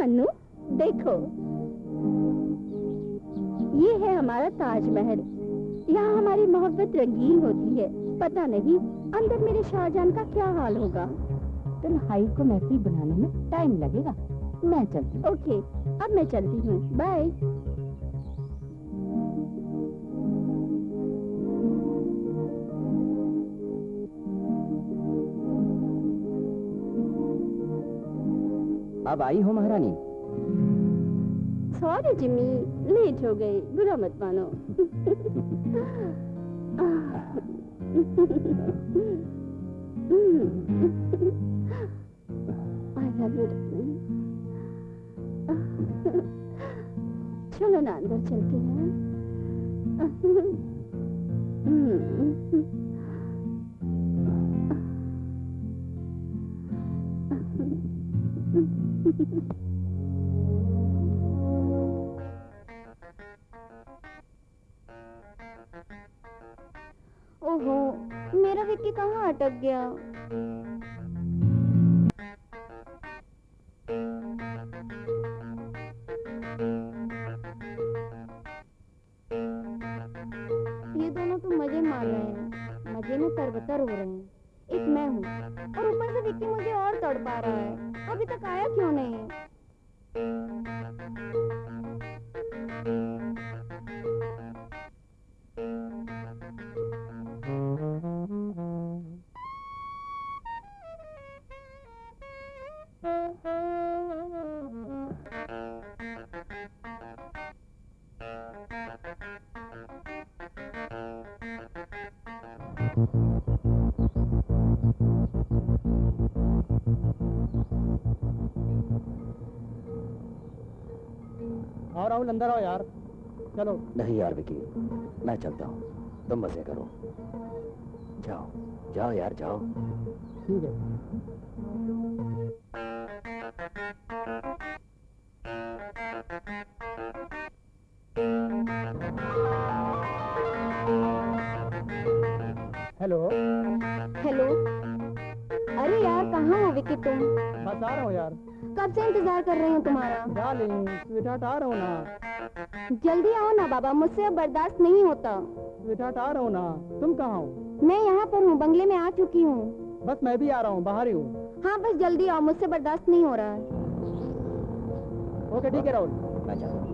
अन्नू, देखो ये है हमारा ताजमहल। यहाँ हमारी मोहब्बत रंगीन होती है। पता नहीं अंदर मेरे शाहजहां का क्या हाल होगा। तन्हाई को महफिल बनाने में टाइम लगेगा। मैं चलती हूँ। ओके, अब मैं चलती हूँ। बाय। अब आई हो महारानी? सॉरी जिमी, लेट हो गई, बुरा मत मानो। I love you, darling. चलो ना अंदर चलते हैं। ओहो, मेरा विक्की कहाँ अटक गया? ये दोनों तो मजे मार रहे हैं, मजे में तरबतर हो रहे हैं। एक मैं हूँ और ऊपर से विक्की मुझे और तड़पा रहा है। अभी तक आया क्यों नहीं? और राहुल अंदर आओ यार, चलो। नहीं यार विकी, मैं चलता हूँ, तुम मजे करो। जाओ जाओ यार, जाओ। ठीक है। हेलो। हेलो। अरे यार, कहाँ हो विक्की तुम? बस आ रहा हूँ यार। कब से इंतजार कर रही हूँ तुम्हारा। डार्लिंग, स्वीटहार्ट आ रहा हूँ ना। जल्दी आओ ना बाबा, मुझसे अब बर्दाश्त नहीं होता। स्वीटहार्ट आ रहा हूँ ना। तुम कहाँ हो? मैं यहाँ पर हूँ, बंगले में आ चुकी हूँ। बस मैं भी आ रहा हूँ, बाहर ही हूँ। हाँ बस जल्दी आओ, मुझसे बर्दाश्त नहीं हो रहा है। ओके ठीक है राहुल, मैं जाता हूँ।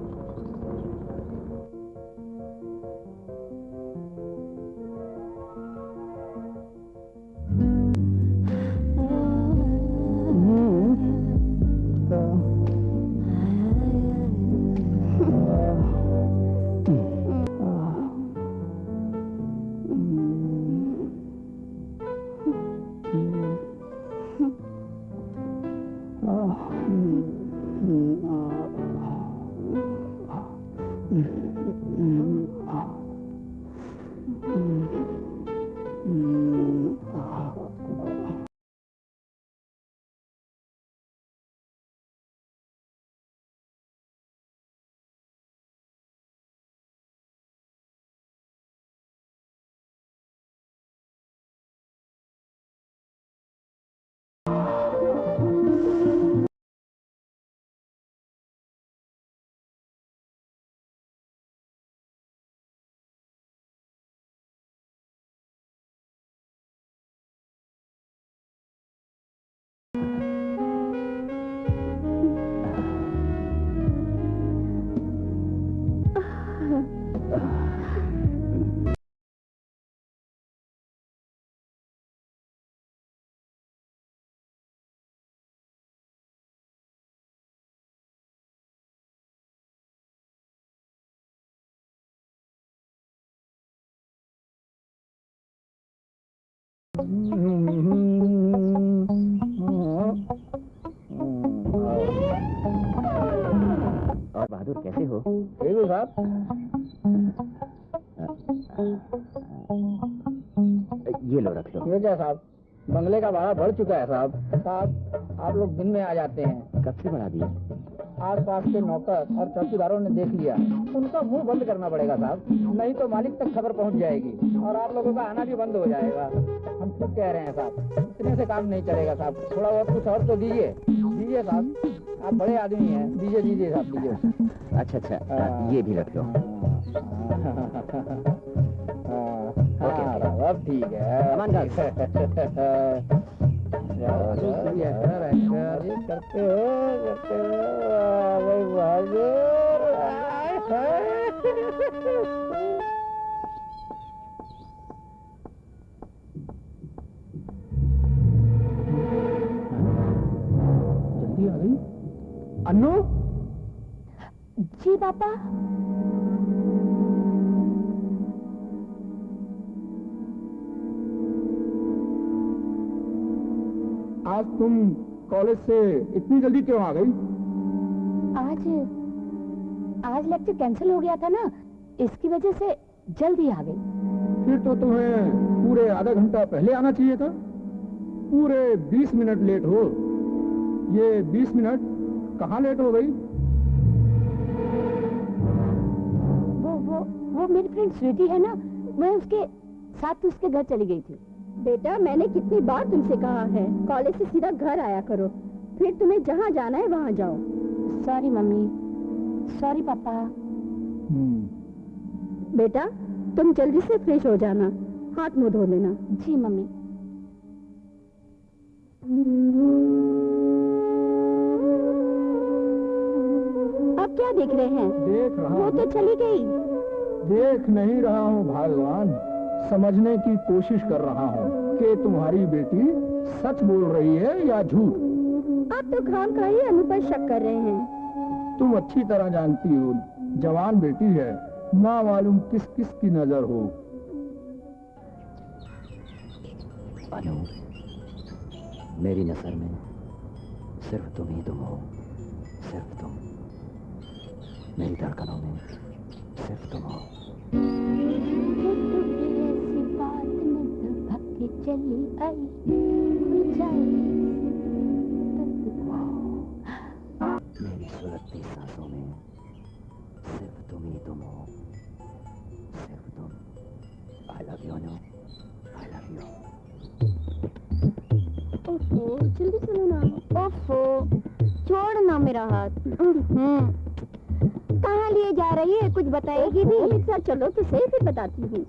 और बहादुर कैसे हो? ठीक हो साहब? ये लो, रख लो। ये क्या साहब, बंगले का भाड़ा बढ़ चुका है साहब। साहब आप लोग दिन में आ जाते हैं। कब से बढ़ा दिया? आस पास के नौकर और चौकीदारों ने देख लिया, उनका मुंह बंद करना पड़ेगा साहब, नहीं तो मालिक तक खबर पहुंच जाएगी और आप लोगों का आना भी बंद हो जाएगा। हम खुद कह रहे हैं साहब, इतने से काम नहीं चलेगा साहब, थोड़ा बहुत कुछ और तो दीजिए साहब। आप बड़े आदमी हैं, दीजिए दीजिए साहब दीजिए। अच्छा अच्छा, हाँ। ये भी रख लो। ओके, हाँ, ओके। अब ठीक है। Come on, guys. अरे करते हो वाह भाई बहादुर। आय हाय। जल्दी आ गई अन्नू। जी पापा। आज तुम कॉलेज से इतनी जल्दी क्यों आ गई? आज आज लेक्चर कैंसिल हो गया था ना, इसकी वजह से जल्दी आ गई। फिर तो तुम्हें पूरे आधा घंटा पहले आना चाहिए था। पूरे 20 मिनट लेट हो। ये 20 मिनट कहाँ लेट हो गई? वो मेरी फ्रेंड स्वीटी है ना, मैं उसके साथ उसके घर चली गई थी। बेटा मैंने कितनी बार तुमसे कहा है कॉलेज से सीधा घर आया करो, फिर तुम्हें जहाँ जाना है वहाँ जाओ। सॉरी मम्मी, सॉरी पापा। बेटा तुम जल्दी से फ्रेश हो जाना, हाथ मुंह धो लेना। जी मम्मी। अब क्या देख रहे हैं? देख रहा वो तो हूँ। चली गई। देख नहीं रहा हूँ भगवान, समझने की कोशिश कर रहा हूँ कि तुम्हारी बेटी सच बोल रही है या झूठ। आप तो खाम खा ही अनु पर शक कर रहे हैं। तुम अच्छी तरह जानती हो, जवान बेटी है, ना मालूम किस किस की नजर हो। अनु, मेरी नजर में सिर्फ तुम ही तुम हो, सिर्फ तुम। मेरी धड़कनों में सिर्फ तुम हो। ऐसी बात में दबक के चली आई, खुल जाए मेरी सुलगती सांसों में सिर्फ तुम ही तुम हो, सिर्फ तुम। I love you Anu, I love you. ओफो जल्दी चलो ना। ओफो छोड़ ना मेरा हाथ। कहाँ लिए जा रही है, कुछ बताएगी भी? मेरे साथ चलो तो सही, फिर बताती हूँ।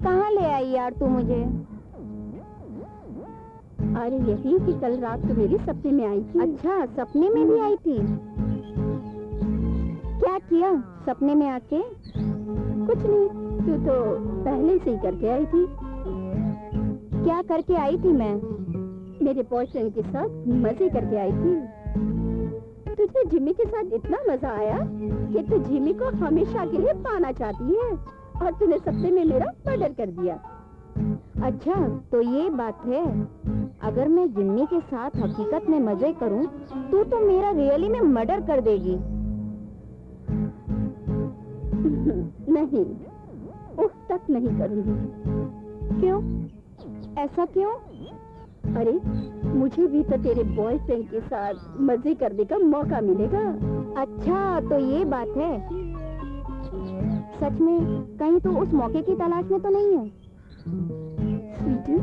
कहाँ ले आई यार तू मुझे? अरे यही कि कल रात तो मेरी सपने में आई थी। अच्छा सपने में भी आई थी? क्या किया सपने में आके? कुछ नहीं, तू तो पहले से ही करके आई थी। क्या करके आई थी मैं? मेरे बॉयफ्रेंड के साथ मजे करके आई थी। तुझे जिमी के साथ इतना मजा आया कि तू जिमी को हमेशा के लिए पाना चाहती है, और तूने सपने में मेरा मर्डर कर दिया। अच्छा तो ये बात है, अगर मैं जिम्मी के साथ हकीकत में मजे करूं तो मेरा रियली में मर्डर कर देगी। नहीं, उफ तक नहीं करूंगी। क्यों? ऐसा क्यों? अरे मुझे भी तो तेरे बॉयफ्रेंड के साथ मजे करने का मौका मिलेगा। अच्छा तो ये बात है। सच में कहीं तो उस मौके की तलाश में तो नहीं है? स्वीटी,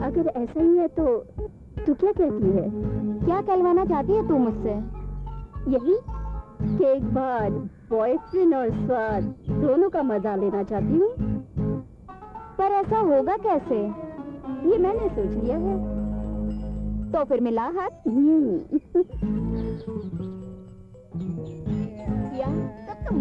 अगर ऐसा ही है तो तू क्या कहती है? क्या कहलवाना चाहती है तू मुझसे? यही कि एक बार बॉयफ्रेंड और स्वाद दोनों का मजा लेना चाहती हूँ। पर ऐसा होगा कैसे? ये मैंने सोच लिया है। तो फिर मिला हाथ। या तब तो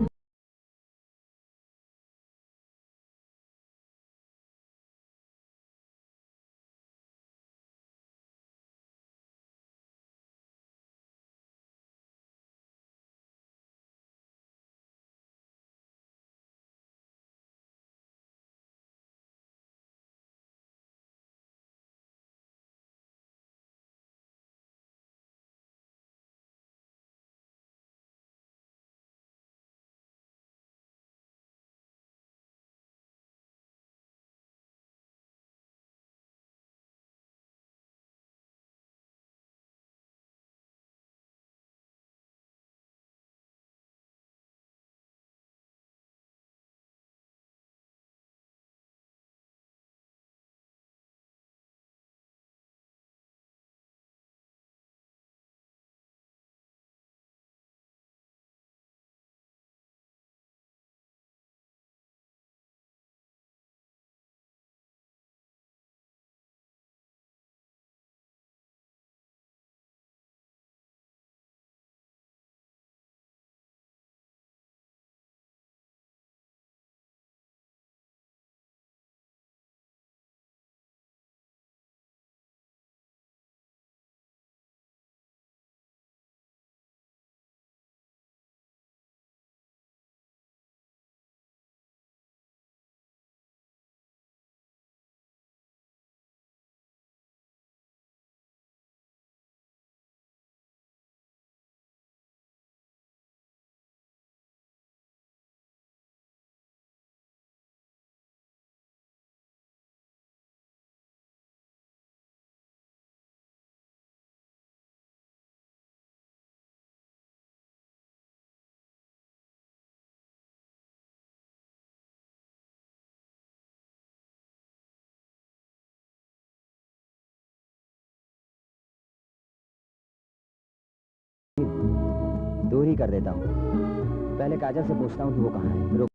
दूर ही कर देता हूँ। पहले काजल से पूछता हूँ कि वो कहाँ है। रुक।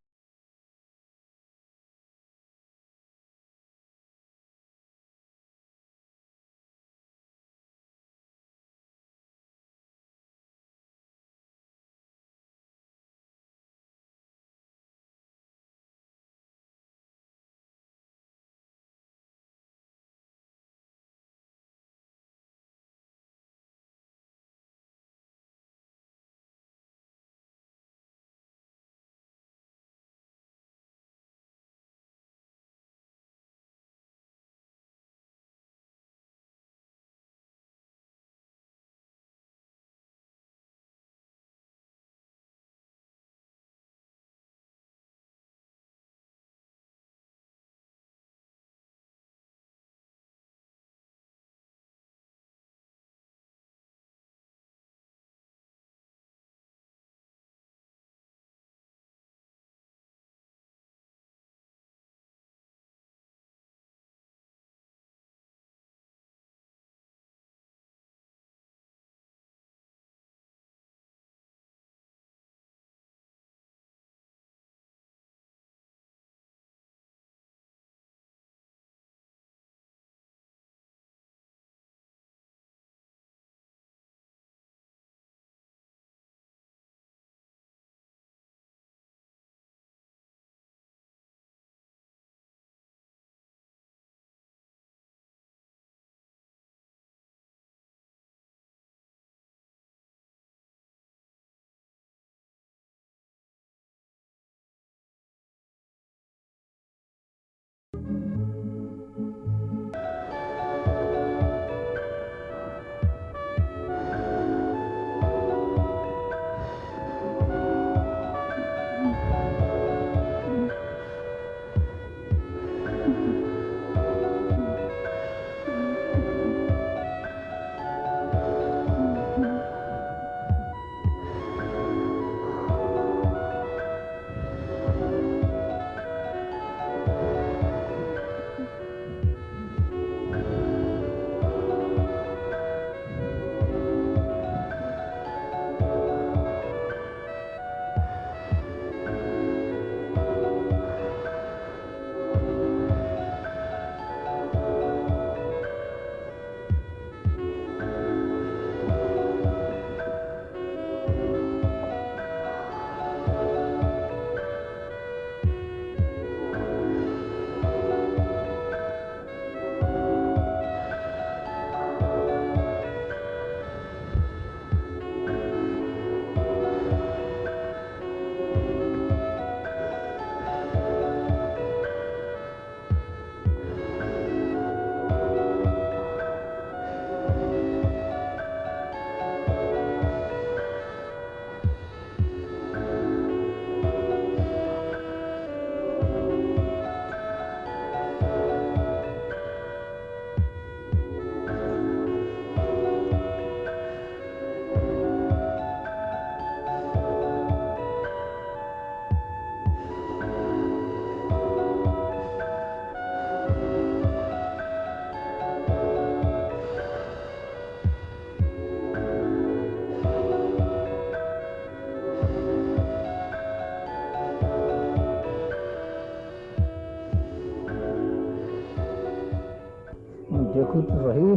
देखो तो सही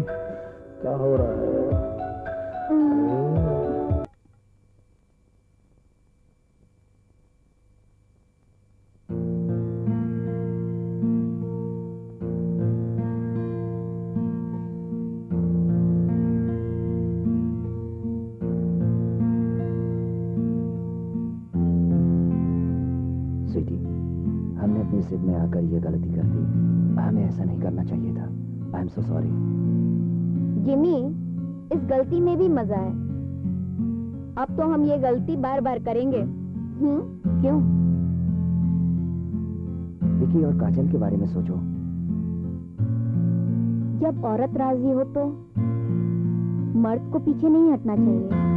क्या हो रहा है। स्वीटी, हमने अपनी जिद में आकर ये गलती कर दी। हमें ऐसा नहीं करना चाहिए था। I am so sorry. Jimmy, इस गलती में भी मजा है। अब तो हम ये गलती बार बार करेंगे। क्यों? विकी और काजल के बारे में सोचो। जब औरत राजी हो तो मर्द को पीछे नहीं हटना चाहिए।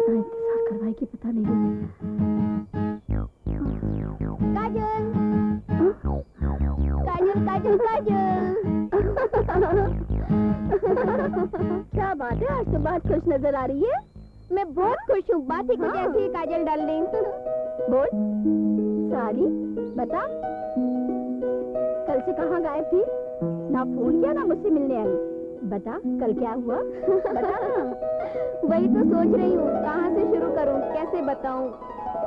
कितना इंतजार करवाएगी पता नहीं। काजल काजल काजल काजल क्या बात है, आज तो बहुत खुश नजर आ रही है। मैं बहुत खुश हूँ, बात ही कुछ ऐसी है काजल डार्लिंग। बोल सारी बता, कल से कहाँ गायब थी? ना फोन किया ना मुझसे मिलने आई। बता कल क्या हुआ? बता ना। वही तो सोच रही हूँ, कहाँ से शुरू करूँ, कैसे बताऊँ।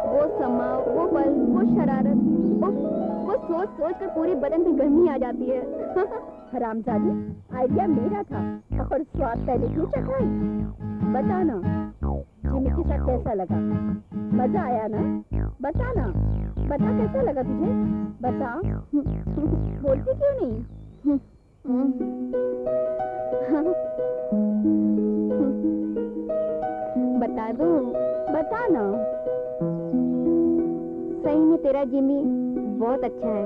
वो समा, वो पल, वो शरारत, वो सोच सोच कर पूरे बदन पे गर्मी आ जाती है। हरामजादी, आइडिया मेरा था और स्वाद पहले क्यों चखाई? बता ना, जिमी के साथ कैसा लगा? मजा आया ना? बता ना, बता कैसा लगा तुझे? बता। बोलती क्यों नहीं? बता दो, बता ना। सही में तेरा जिमी बहुत अच्छा है,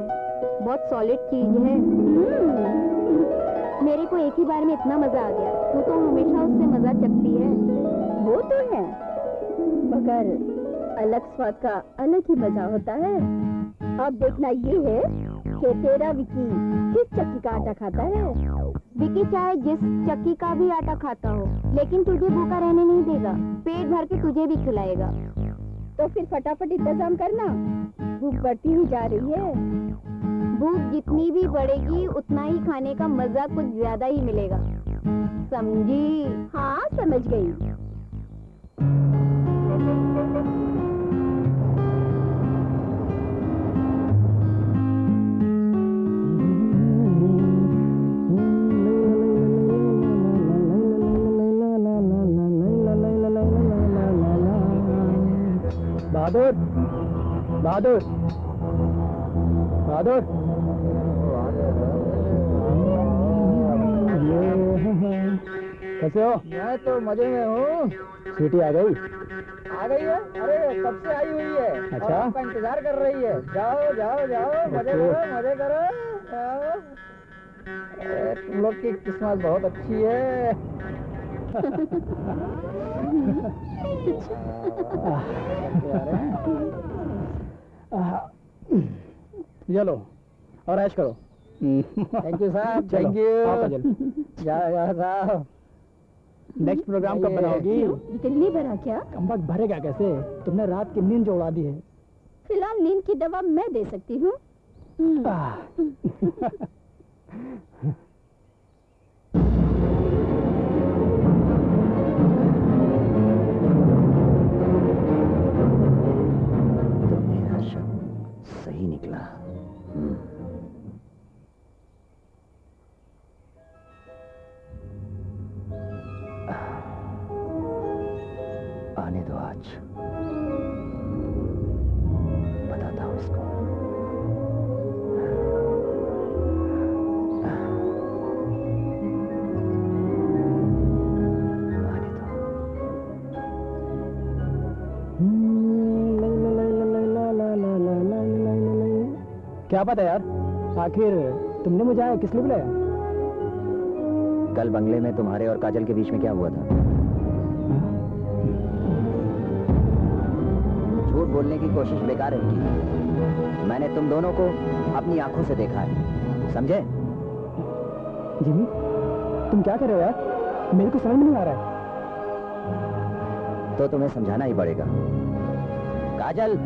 बहुत सॉलिड चीज है। मेरे को एक ही बार में इतना मजा आ गया। तू तो हमेशा उससे मजा चखती है। वो तो है, मगर अलग स्वाद का अलग ही मजा होता है। अब देखना ये है कि तेरा विकी किस चक्की का आटा खाता है। विकी चाहे जिस चक्की का भी आटा खाता हो, लेकिन तुझे भूखा रहने नहीं देगा। पेट भर के तुझे भी खिलाएगा। तो फिर फटाफट इंतजाम करना, भूख बढ़ती ही जा रही है। भूख जितनी भी बढ़ेगी उतना ही खाने का मजा कुछ ज्यादा ही मिलेगा, समझी? हाँ समझ गई। बहादुर, बहादुर, बहादुर। कैसे हो? मैं तो मजे में हूँ। सीटी आ गई? आ गई है, अरे कब से आई हुई है। अच्छा, आपका इंतजार कर रही है। जाओ जाओ जाओ, मजे करो, मजे करो। जाओ। तुम लोग की किस्मत बहुत अच्छी है। चलो और ऐश करो। थैंक यू साहब, थैंक यू। जाओ जाओ साहब। नेक्स्ट प्रोग्राम कब बनाओगी? दिल नहीं भरा क्या? कमबख्त भरेगा कैसे? तुमने रात की नींद जो उड़ा दी है। फिलहाल नींद की दवा मैं दे सकती हूँ। तो मेरा शक सही निकला। आने दो, आज बताता हूँ उसको। आने दो। क्या पता यार, आखिर तुमने मुझे आया किस लिए बुलाया? कल बंगले में तुम्हारे और काजल के बीच में क्या हुआ था? झूठ बोलने की कोशिश बेकार है की। मैंने तुम दोनों को अपनी आंखों से देखा है, समझे? जिमी, तुम क्या कर रहे हो यार? मेरे को समझ में नहीं आ रहा है। तो तुम्हें समझाना ही पड़ेगा। काजल,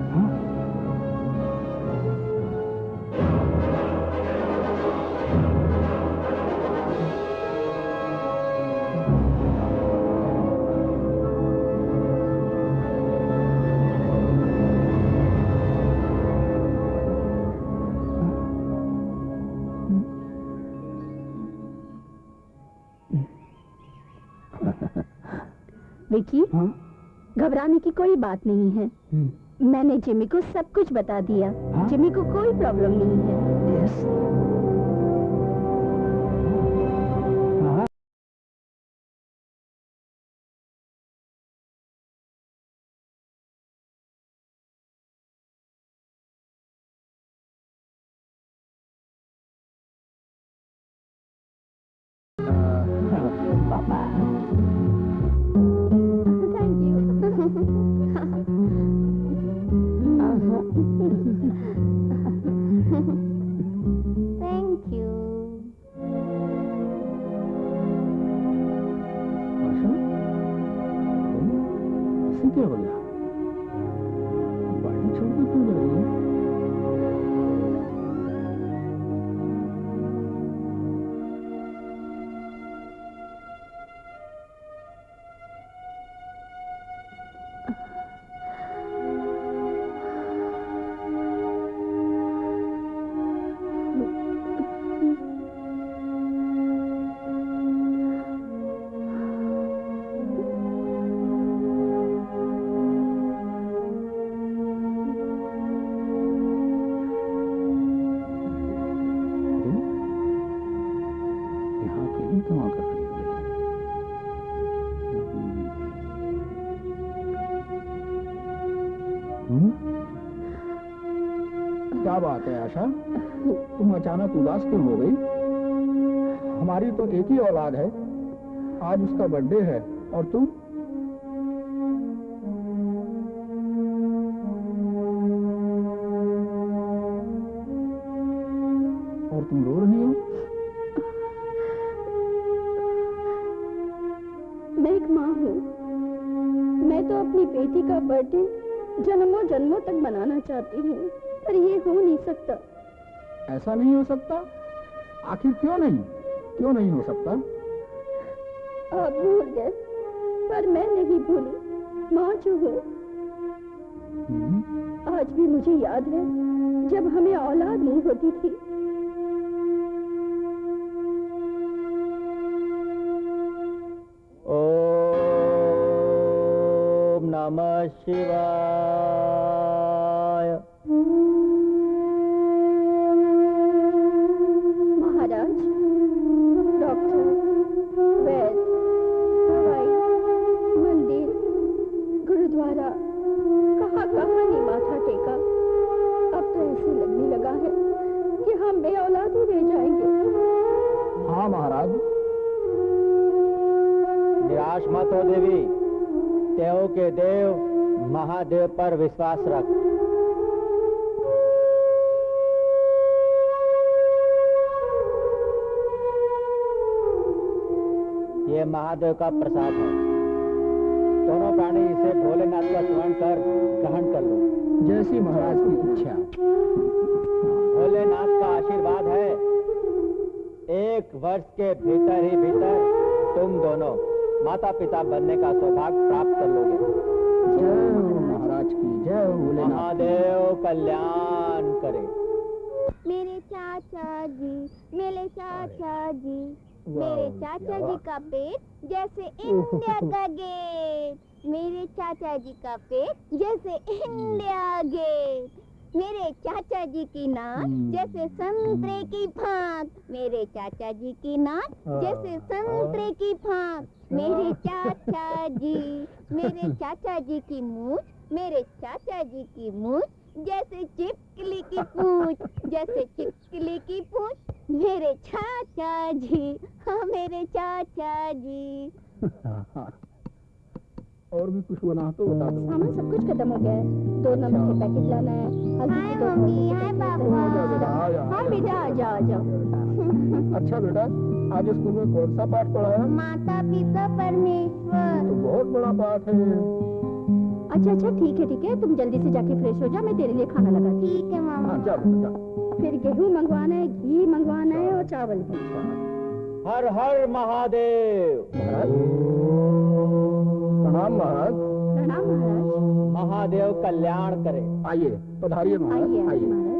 विकी, घबराने की कोई बात नहीं है। मैंने जिमी को सब कुछ बता दिया। जिमी को कोई प्रॉब्लम नहीं है। यस। Thank you. क्या बात है आशा, तुम अचानक उदास क्यों हो गई? हमारी तो एक ही औलाद है, आज उसका बर्थडे है और तुम? और तुम रो रही हो? मैं एक माँ हूँ। मैं तो अपनी बेटी का बर्थडे जन्मों जन्मों तक मनाना चाहती हूँ, पर ये हो नहीं सकता। ऐसा नहीं हो सकता? आखिर क्यों नहीं? क्यों नहीं हो सकता? आप भूल गए, पर मैं नहीं भूली। माँ जो हो, आज भी मुझे याद है जब हमें औलाद नहीं होती थी। ओम नमः शिवाय। महाराज, डॉक्टर, वैद, दवाई, मंदिर, गुरुद्वारा, कहाँ कहाँ नहीं माथा टेका। अब तो ऐसे लगने लगा है कि हम बे औलाद ही रह जाएंगे। हाँ महाराज। निराश मत हो देवी, देव के देव महादेव पर विश्वास रख। ये महादेव का प्रसाद है। दोनों प्राणी इसे भोलेनाथ का स्मरण कर ग्रहण कर लो। जैसी महाराज की इच्छा। भोलेनाथ का आशीर्वाद है, 1 वर्ष के भीतर ही भीतर तुम दोनों माता पिता बनने का सौभाग्य प्राप्त कर लोगे। जय महाराज की जय। भोलेनाथ। महादेव कल्याण करे। मेरे चाचा जी, मेरे चाचा जी, मेरे चाचा जी का पेट जैसे इंडिया का गेट। मेरे चाचा जी का पेट जैसे इंडिया गेट। मेरे चाचा जी की नाक जैसे संतरे की फांक। मेरे चाचा जी की नाक जैसे संतरे की फांक। मेरे चाचा जी, मेरे चाचा जी की मूंछ, मेरे चाचा जी की मूंछ जैसे चिपकली की पूंछ। जैसे चिपकली की पूंछ मेरे चाचा जी। हाँ मेरे चाचा जी। और भी कुछ बना तो बता दो। सामान सब कुछ खत्म हो गया है। 2 नमक के पैकेट लाना है। हाय मम्मी, हाय पापा। हाँ बेटा, आ जाओ आ जाओ। अच्छा बेटा, आज स्कूल में कौन सा पाठ पढ़ा है? माता पिता परमेश्वर। तो बहुत बड़ा पाठ है। अच्छा ठीक है, तुम जल्दी से जाके फ्रेश हो जा, मैं तेरे लिए खाना लगाती। ठीक है मामा। हाँ जा बेटा जा। फिर गेहूं मंगवाना है, घी मंगवाना है और चावल भी। हर हर महादेव। महाराज प्रणाम महाराज। प्रणाम महाराज। महादेव कल्याण करे। आइए पधारिए महाराज। आइए महाराज,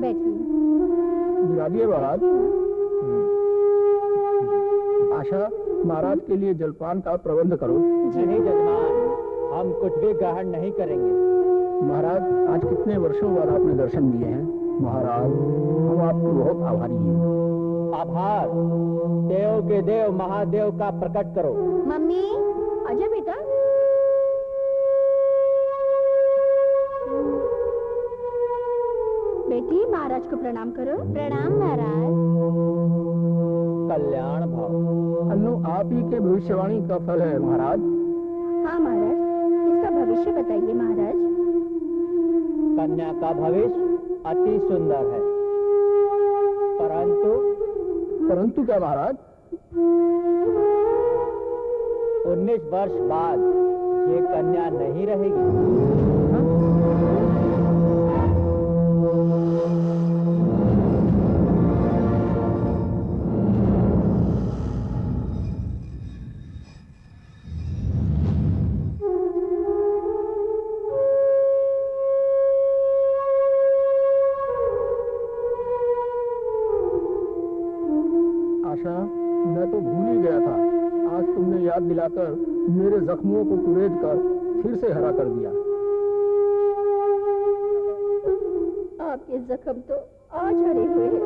बैठिए। विराजिए महाराज। आशा, महाराज के लिए जलपान का प्रबंध करो। नहीं जजमान, हम कुछ भी ग्रहण नहीं करेंगे। महाराज, आज कितने वर्षों बाद आपने दर्शन दिए हैं। महाराज, हम आपके बहुत आभारी हैं। आभार देव के देव महादेव का प्रकट करो। मम्मी आजा बेटा। बेटी, महाराज को प्रणाम करो। प्रणाम महाराज। कल्याण भाव। अन्नू, आप ही के भविष्यवाणी का फल है महाराज। हाँ महाराज, इसका भविष्य बताइए महाराज। कन्या का भविष्य अति सुंदर है, परंतु क्या महाराज? 19 वर्ष बाद ये कन्या नहीं रहेगी। मैं तो भूल ही गया था। आज तुमने याद दिलाकर मेरे जख्मों को कुरेद कर फिर से हरा कर दिया। आपके जख्म तो आज हरे हुए हैं,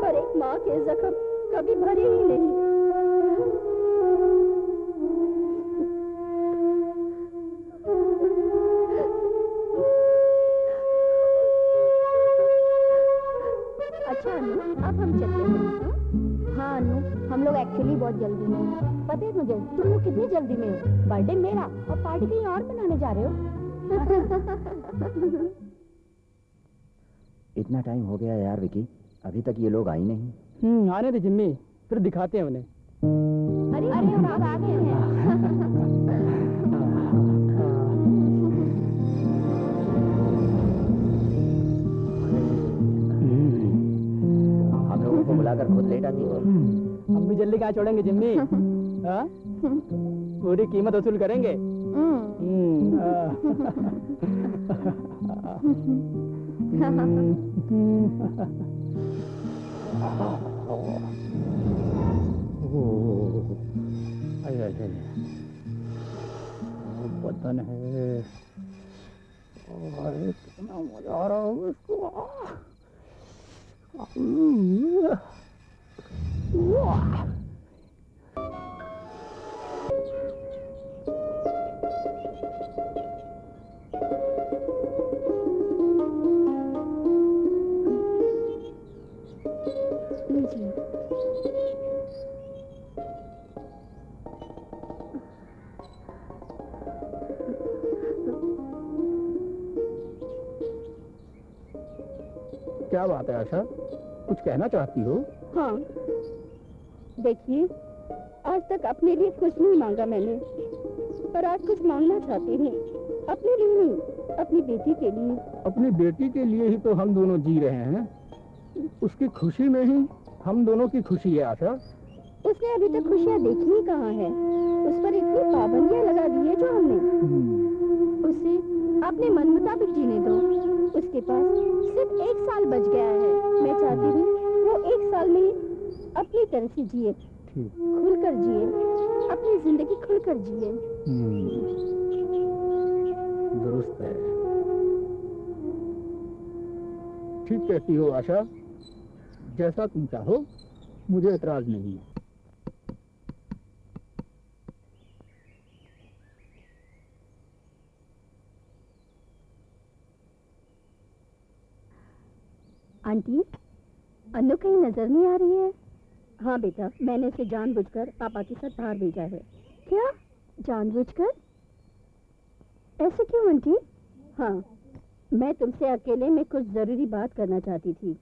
पर एक माँ के जख्म कभी भरे ही नहीं। अब हम चलते हैं। हाँ अनु, हम लोग एक्चुअली बहुत जल्दी में हैं। पता है मुझे तुम लोग कितनी जल्दी में हो? बर्थडे मेरा और पार्टी कहीं और मनाने जा रहे हो। इतना टाइम हो गया यार विकी, अभी तक ये लोग आई नहीं। आने दे जिम्मी, फिर दिखाते हैं उन्हें। अरे हम आ गए हैं। हम लोगों को बुलाकर खुद लेट आती हो। हम भी जल्दी कहाँ छोड़ेंगे जिम्मी। हाँ? पूरी कीमत वसूल करेंगे। बदन है और कितना मजा आ रहा होगा इसको। क्या बात है आशा, कुछ कहना चाहती हो? हाँ, देखिए, आज तक अपने लिए कुछ नहीं मांगा मैंने, पर आज कुछ मांगना चाहती हूँ। अपने लिए नहीं, अपनी बेटी के लिए। अपनी बेटी के लिए ही तो हम दोनों जी रहे हैं। उसकी खुशी में ही हम दोनों की खुशी है आशा। उसने अभी तक खुशियाँ देखी ही कहाँ है? उस पर इतनी पाबंदियाँ लगा दी है जो हमने। उसे अपने मन मुताबिक जीने दो। उसके पास सिर्फ 1 साल बच गया है। मैं चाहती हूँ वो 1 साल में अपनी तरह से जिए, खुलकर जिए, अपनी जिंदगी खुलकर जिए। दुरुस्त है, ठीक कहती हो आशा। जैसा तुम चाहो, मुझे एतराज नहीं है। आंटी, अन्नू कहीं नजर नहीं आ रही है? हाँ बेटा, मैंने उसे जानबूझकर पापा के साथ बाहर भेजा है। क्या जानबूझकर? ऐसे क्यों आंटी? हाँ, मैं तुमसे अकेले में कुछ जरूरी बात करना चाहती थी।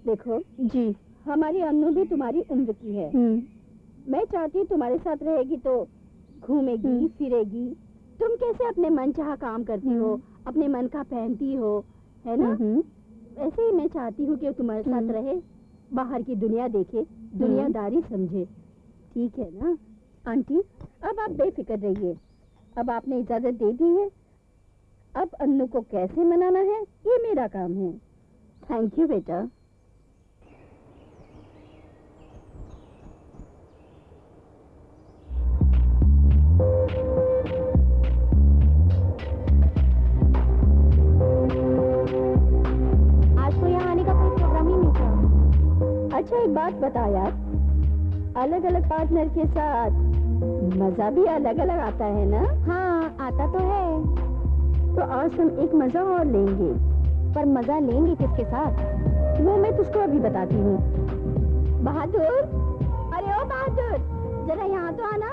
देखो जी, हमारी अन्नू भी तुम्हारी उम्र की है। मैं चाहती हूँ तुम्हारे साथ रहेगी तो घूमेगी, फिरेगी। तुम कैसे अपने मन चाहा काम करती हो, अपने मन का पहनती हो, है ना? ऐसे ही मैं चाहती हूँ कि तुम्हारे साथ रहे, बाहर की दुनिया देखे, दुनियादारी समझे। ठीक है ना आंटी? अब आप बेफिक्र रहिए। अब आपने इजाजत दे दी है। अब अन्नू को कैसे मनाना है, ये मेरा काम है। थैंक यू बेटा। अच्छा एक बात बता यार, अलग अलग पार्टनर के साथ मजा भी अलग अलग आता है ना? हाँ आता तो है। तो आज हम एक मजा और लेंगे। पर मजा लेंगे किसके साथ? वो मैं तुझको अभी बताती हूँ। बहादुर, अरे ओ बहादुर, जरा यहाँ तो आना।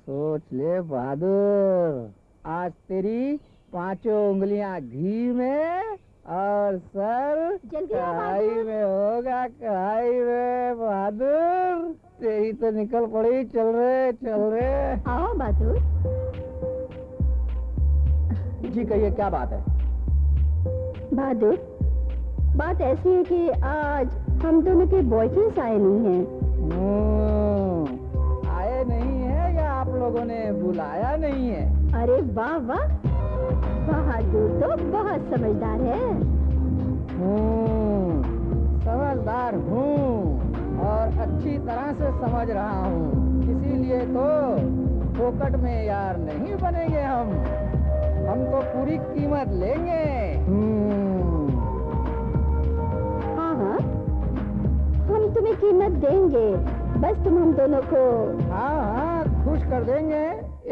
सोच ले बहादुर, आज तेरी 5 उंगलियां घी में और सर जल्दी आओ कढ़ाई बहादुर। में होगा, कढ़ाई में। बहादुर तेरी तो निकल पड़ी। चल रे। आओ बहादुर। जी कहिए, क्या बात है? बहादुर, बात ऐसी है कि आज हम दोनों के बॉयफ्रेंड्स आए नहीं हैं। आए नहीं है या आप लोगों ने बुलाया नहीं है? अरे वाह वाह, बहादुर तो बहुत समझदार है। समझदार हूँ और अच्छी तरह से समझ रहा हूँ, इसीलिए तो फोकट में यार नहीं बनेंगे हम तो पूरी कीमत लेंगे। हाँ हाँ, हम तुम्हें कीमत देंगे, बस तुम हम दोनों को। हाँ हाँ, खुश कर देंगे,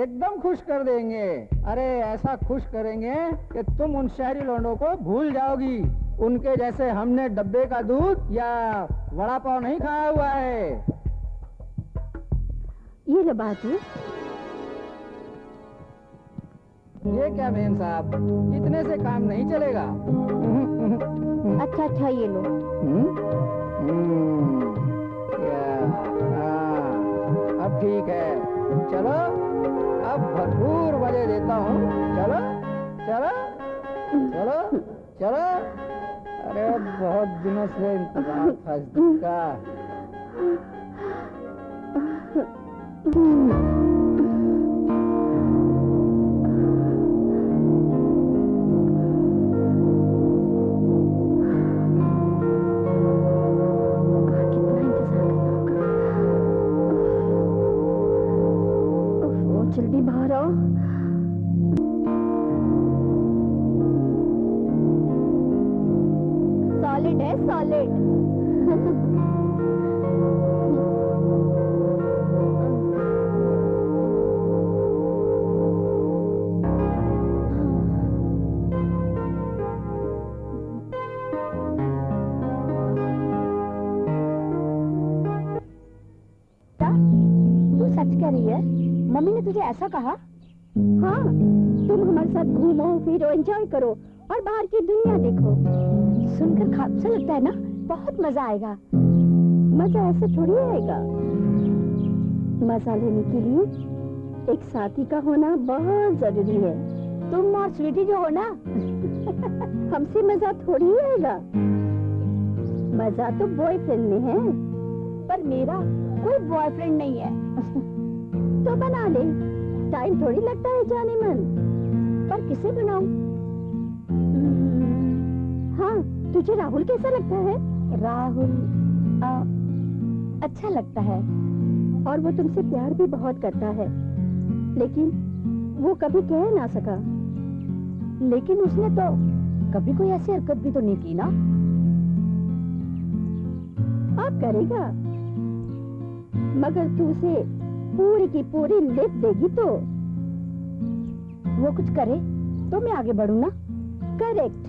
एकदम खुश कर देंगे। अरे ऐसा खुश करेंगे कि तुम उन शहरी लौंडों को भूल जाओगी। उनके जैसे हमने डब्बे का दूध या वड़ा पाव नहीं खाया हुआ है। ये लो बात है। ये क्या मेम साहब, इतने से काम नहीं चलेगा। अच्छा अच्छा, ये लो। अब ठीक है, चलो अब भरपूर मजे देता हूँ। चलो चलो चलो चलो। अरे बहुत दिनों से इंतजार था इस दिन का। जल्दी बाहर आओ। सॉलिड है, सॉलिड। तू सच कह रही है? मम्मी ने तुझे ऐसा कहा? हाँ, तुम हमारे साथ घूमो फिरो, एंजॉय करो और बाहर की दुनिया देखो। सुनकर खाब सा लगता है ना? बहुत मजा आएगा। मजा ऐसे थोड़ी आएगा। मजा लेने के लिए एक साथी का होना बहुत जरूरी है। तुम और स्वीटी जो हो ना, हमसे मजा थोड़ी आएगा। मजा तो बॉयफ्रेंड में है। पर मेरा कोई बॉयफ्रेंड नहीं है। तो बना ले, टाइम थोड़ी लगता है जाने मन। पर किसे बनाऊं? हाँ, तुझे राहुल कैसा लगता है? राहुल अच्छा लगता है। और वो तुमसे प्यार भी बहुत करता है, लेकिन वो कभी कह ना सका। लेकिन उसने तो कभी कोई ऐसी हरकत भी तो नहीं की ना। अब करेगा, मगर तू उसे पूरी की पूरी लिप देगी तो। वो कुछ करे तो मैं आगे बढ़ूं ना? करेक्ट।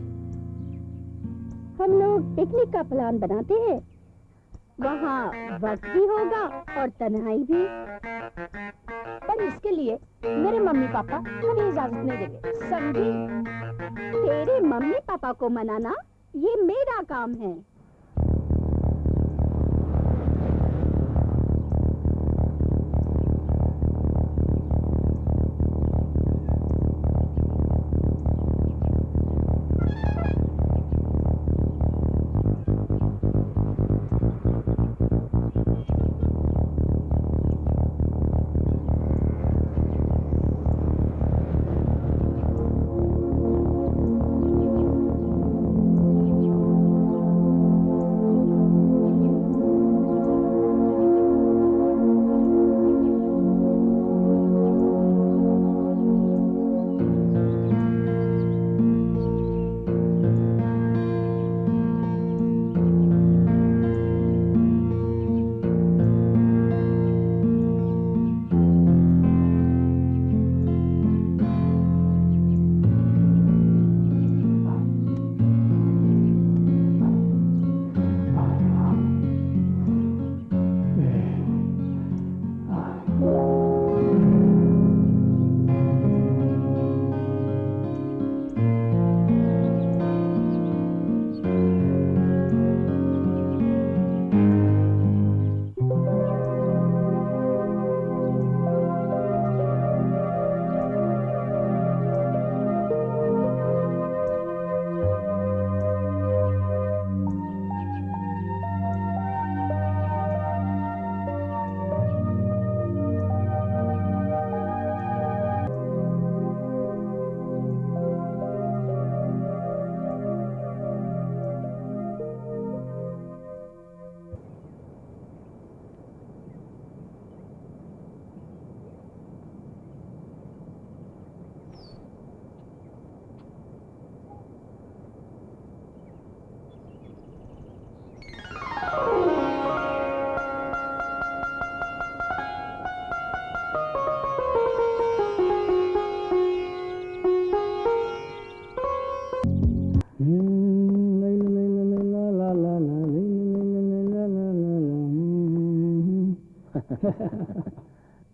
हम लोग पिकनिक का प्लान बनाते हैं। वहाँ वक्त भी होगा और तन्हाई भी। पर इसके लिए मेरे मम्मी पापा मुझे इजाजत नहीं देंगे, समझी? तेरे मम्मी पापा को मनाना ये मेरा काम है।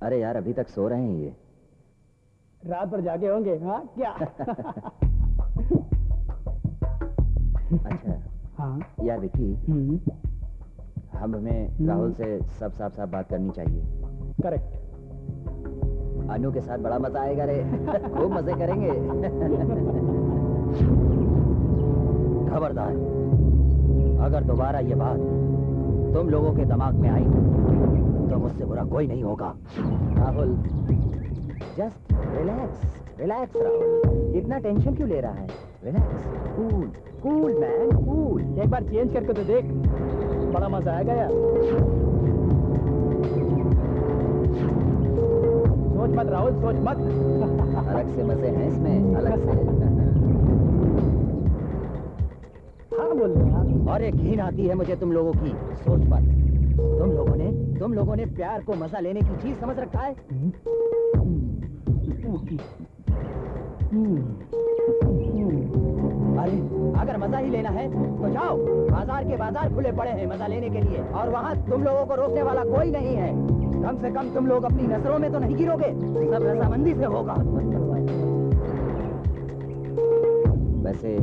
अरे यार अभी तक सो रहे हैं ये। रात भर जागे होंगे, हाँ क्या? अच्छा हाँ। यार विक्की, हमें राहुल से सब साफ साफ बात करनी चाहिए। करेक्ट। अनु के साथ बड़ा मजा आएगा रे। खूब मजे करेंगे। खबरदार, अगर दोबारा ये बात तुम लोगों के दिमाग में आई तो मुझसे बुरा कोई नहीं होगा। Rahul, just relax relax Rahul, इतना टेंशन क्यों ले रहा है? Relax, cool cool man cool. एक बार चेंज करके तो देख, बड़ा मजा आएगा यार। सोच मत राहुल, सोच मत। अलग से मजे हैं इसमें, अलग से। हाँ बोल रहे हैं। और एक घिन आती है मुझे तुम लोगों की सोच पर। तुम लोगों ने प्यार को मजा लेने की चीज समझ रखा है। अरे अगर मजा ही लेना है तो जाओ, बाजार के बाजार खुले पड़े हैं मजा लेने के लिए, और वहाँ तुम लोगों को रोकने वाला कोई नहीं है। कम से कम तुम लोग अपनी नजरों में तो नहीं गिरोगे, सब रजामंदी से होगा। वैसे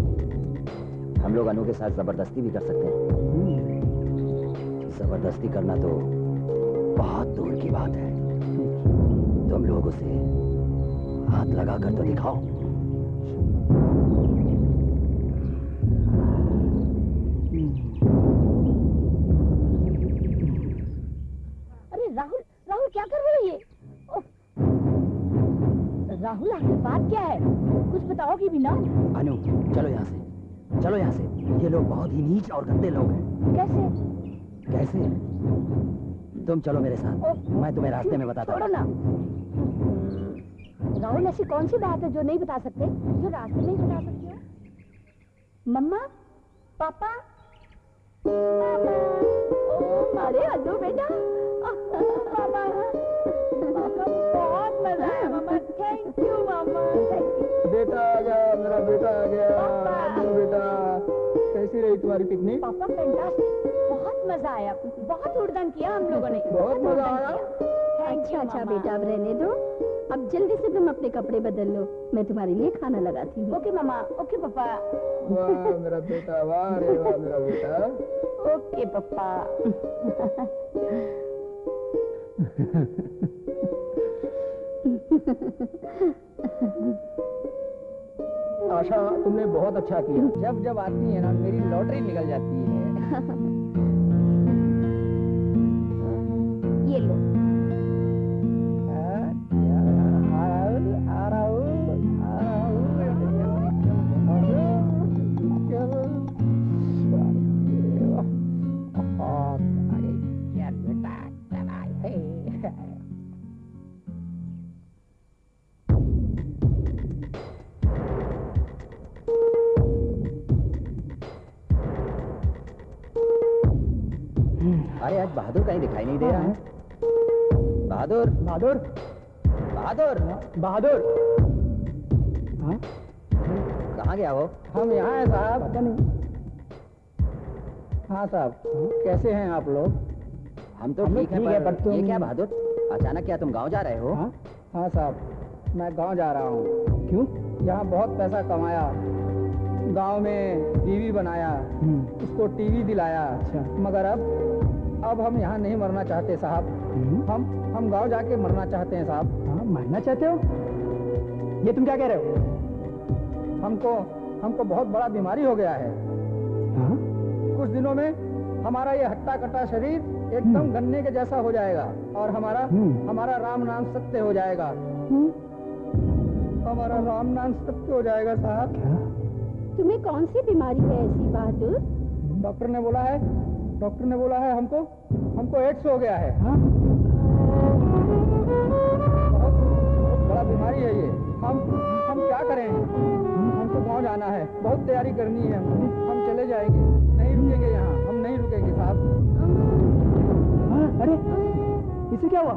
हम लोग अनु के साथ जबरदस्ती भी कर सकते हैं। जबरदस्ती करना तो बहुत दूर की बात है। तुम लोग उसे हाथ लगा कर तो दिखाओ। अरे राहुल, राहुल क्या कर रहे हो ये? राहुल आखिर बात क्या है? कुछ बताओगी भी ना? अनु चलो यहाँ से, चलो यहाँ से। ये लोग बहुत ही नीच और गंदे लोग हैं। कैसे? कैसे? तुम चलो मेरे साथ, मैं तुम्हें रास्ते में बताता छोड़ो हूँ। ना। राहुल, ऐसी कौन सी बात है जो नहीं बता सकते, जो रास्ते में ही बता सकते हो? मम्मा, पापा, पापा। अरे अनु बेटा, पापा, पापा बहुत मजा आया mama. Thank you mama, thank you. बेटा आ गया, मेरा बेटा आ गया। पापा। बेटा, कैसी रही तुम्हारी पिकनिक? पापा फैंटास्टिक, बहुत मजा आया, बहुत उड़दन किया हम लोगों ने। बहुत मजा आया। अच्छा अच्छा बेटा, अब रहने दो। अब जल्दी से तुम अपने कपड़े बदल लो, मैं तुम्हारे लिए खाना लगाती हूँ। ओके मम्मा, ओके पापा। वाह मेरा बेटा, वाह रे वाह मेरा बेटा। ओके पापा। आशा, तुमने बहुत अच्छा किया। जब जब आती है ना, मेरी लॉटरी निकल जाती है। ये लो। अरे आज बहादुर कहीं दिखाई नहीं दे रहा है। बहादुर, बहादुर, बहादुर, बहादुर। हाँ? कहाँ गया वो? हम यहाँ हैं साहब। पता नहीं। हाँ साहब, कैसे हैं आप लोग? हम तो हम ठीक ठीक है, है, पर तुम- ये क्या बहादुर, अचानक क्या तुम गांव जा रहे हो? हाँ? हाँ साहब, मैं गांव जा रहा हूँ। क्यों? यहाँ बहुत पैसा कमाया, गांव में बीवी बनाया, उसको टीवी दिलाया। अच्छा। मगर अब हम यहाँ नहीं मरना चाहते साहब। हम गांव जाके मरना चाहते हैं साहब। हाँ, मरना चाहते हो? ये तुम क्या कह रहे हो? हमको बहुत बड़ा बीमारी हो गया है। हाँ? कुछ दिनों में हमारा ये हट्टा कट्टा शरीर एकदम गन्ने के जैसा हो जाएगा, और हमारा राम नाम सत्य हो जाएगा। हमारा राम नाम सत्य हो जाएगा साहब। तुम्हें कौन सी बीमारी है ऐसी बहादुर? डॉक्टर ने बोला है हमको एड्स हो गया है। हाँ? बहुत बड़ा बीमारी है ये। हम क्या करें? हमको गांव जाना है, बहुत तैयारी करनी है। हम चले जाएंगे, नहीं रुकेंगे यहाँ, हम नहीं रुकेंगे साहब। अरे इसे क्या हुआ?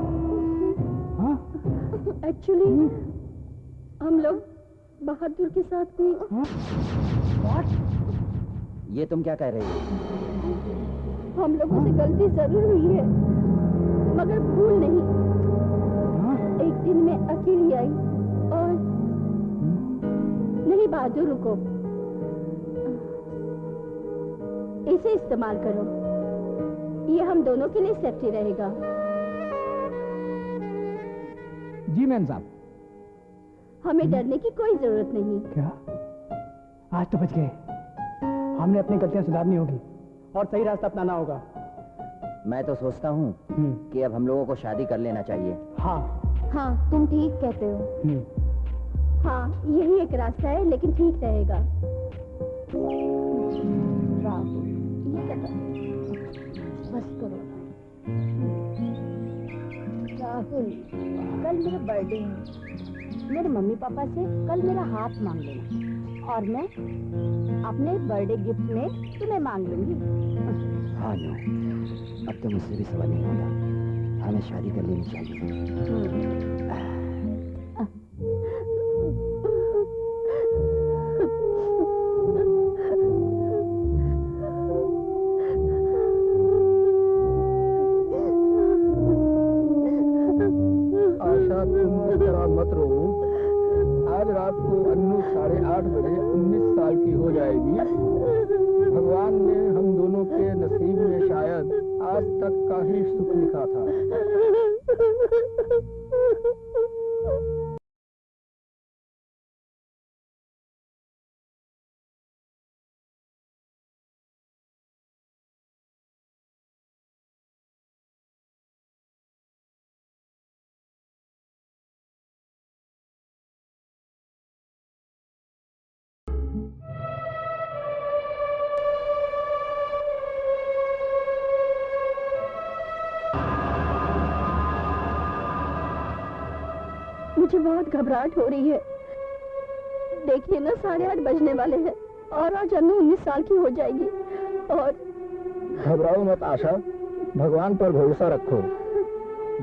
हाँ? एक्चुअली हम लोग बहादुर के साथ भी। ये तुम क्या कह रही हो? हम लोगों से गलती जरूर हुई है, मगर भूल नहीं। एक दिन मैं अकेली आई और नहीं बहादुर, रुको, इसे इस्तेमाल करो, ये हम दोनों के लिए सेफ्टी रहेगा। जी मैम साहब। हमें डरने की कोई जरूरत नहीं। क्या? आज तो बच गए। हमने अपनी गलतियां सुधारनी होगी और सही रास्ता अपनाना होगा। मैं तो सोचता हूँ कि अब हम लोगों को शादी कर लेना चाहिए। हाँ हाँ, तुम ठीक कहते हो। हाँ, यही एक रास्ता है, लेकिन ठीक रहेगा। राहुल, ये क्या कर- बस करो राहुल, कल मेरा बर्थडे है। मेरे मम्मी पापा से कल मेरा हाथ मांग लेना और मैं अपने बर्थडे गिफ्ट में तुम्हें मांग लूंगी। हाँ नो, अब तो मुझसे भी सवाल नहीं होगा, हमें शादी कर लेनी चाहिए। आशा, तुम इस तरह मत रो। आज रात को अन्नू 8:30 बजे 19 साल की हो जाएगी। भगवान ने हम दोनों के नसीब में शायद आज तक का ही सुख लिखा था। मुझे बहुत घबराहट हो रही है। देखिए ना, 8:30 बजने वाले हैं और आज अन्नू 19 साल की हो जाएगी। और घबराओ मत आशा, भगवान पर भरोसा रखो।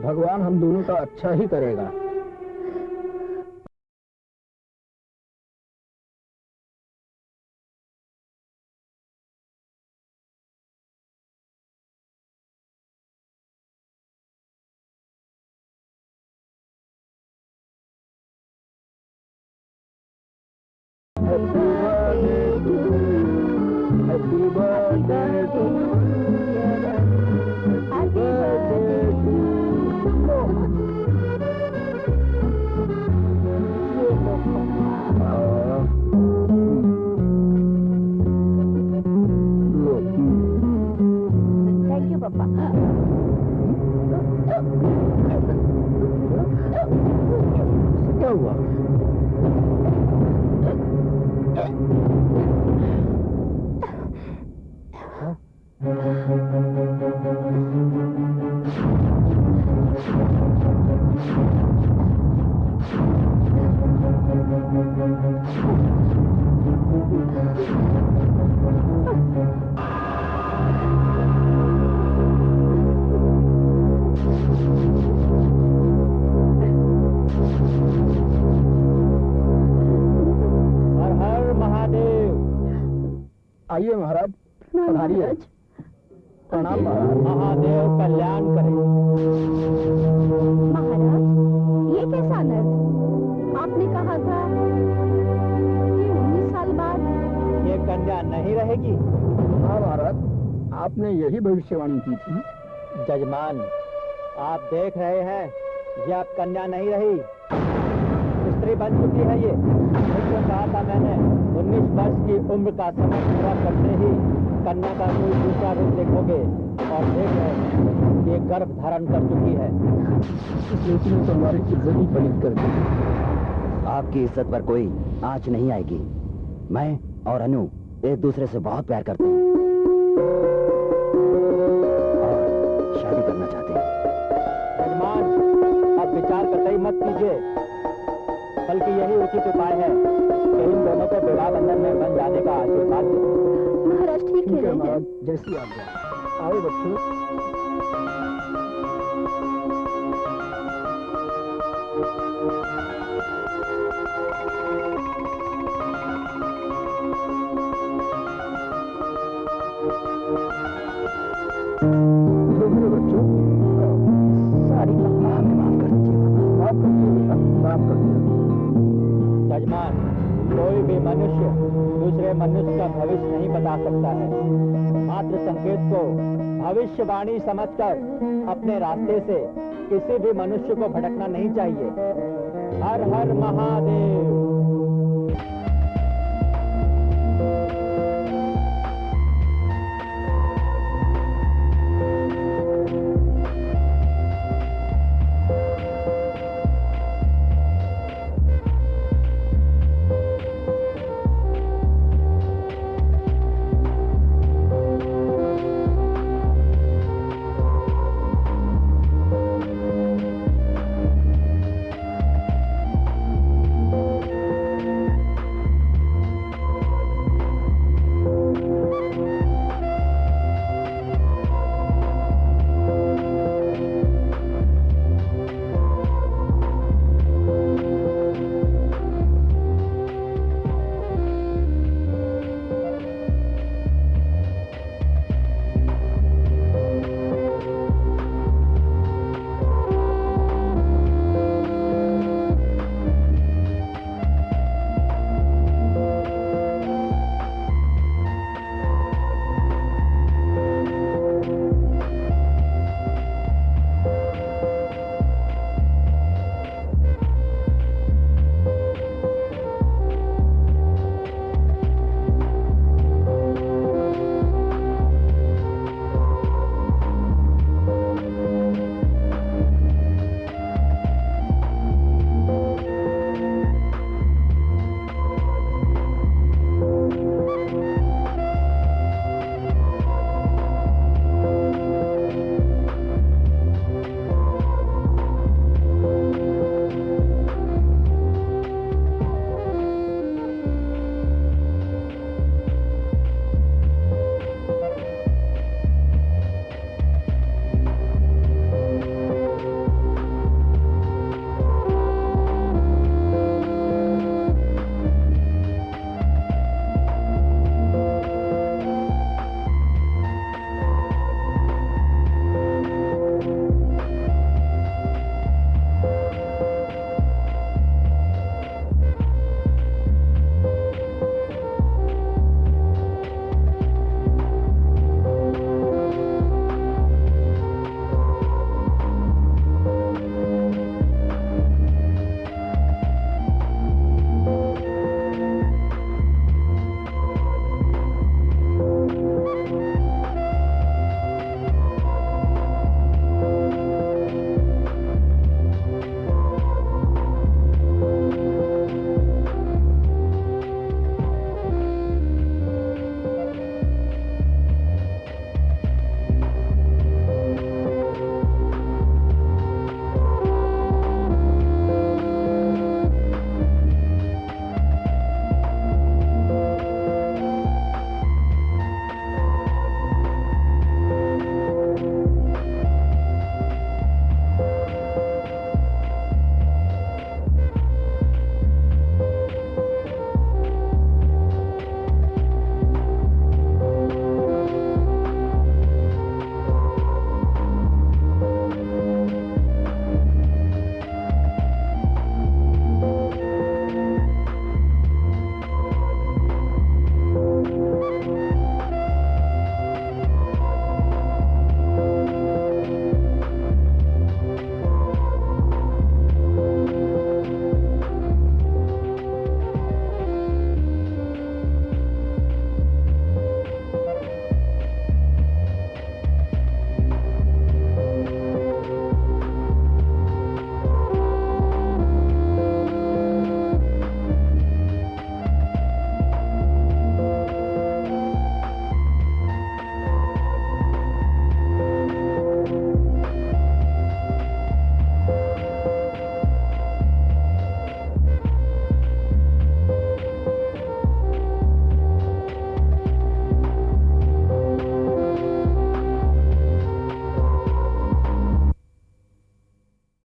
भगवान हम दोनों का अच्छा ही करेगा। Happy birthday to Happy birthday to thank you पापा। क्या हुआ? हर हर महादेव। आइए महाराज, पधारिए। प्रणाम महाराज। महादेव कल्याण करें। महाराज, ये कैसा अनर्थ? आपने कहा था कि 19 साल बाद ये कन्या नहीं रहेगी। हाँ महाराज, आपने यही भविष्यवाणी की थी। जजमान, आप देख रहे हैं, ये अब कन्या नहीं रही, स्त्री बन चुकी है। ये मुझको कहा था मैंने, 19 वर्ष की उम्र का समय पूरा करते ही कन्या का कोई दूसरा रूप देखोगे। और देख रहे हैं, ये गर्भ धारण कर चुकी है। इस लड़की ने तो हमारी इज्जत ही पलित कर दी। आपकी इज्जत पर कोई आंच नहीं आएगी। मैं और अनु एक दूसरे से बहुत प्यार करते हैं और शादी करना चाहते हैं। जजमान, अब विचार कतई मत कीजिए, बल्कि यही उचित उपाय है कि इन दोनों को विवाह बंधन में बन जाने का आशीर्वाद दें। महाराज ठीक कह रहे हैं। जैसी आज्ञा। आओ बच्चों। बच्चों, कोई भी मनुष्य दूसरे मनुष्य का भविष्य नहीं बता सकता है। मात्र संकेत को भविष्यवाणी समझकर अपने रास्ते से किसी भी मनुष्य को भटकना नहीं चाहिए। हर हर महादेव।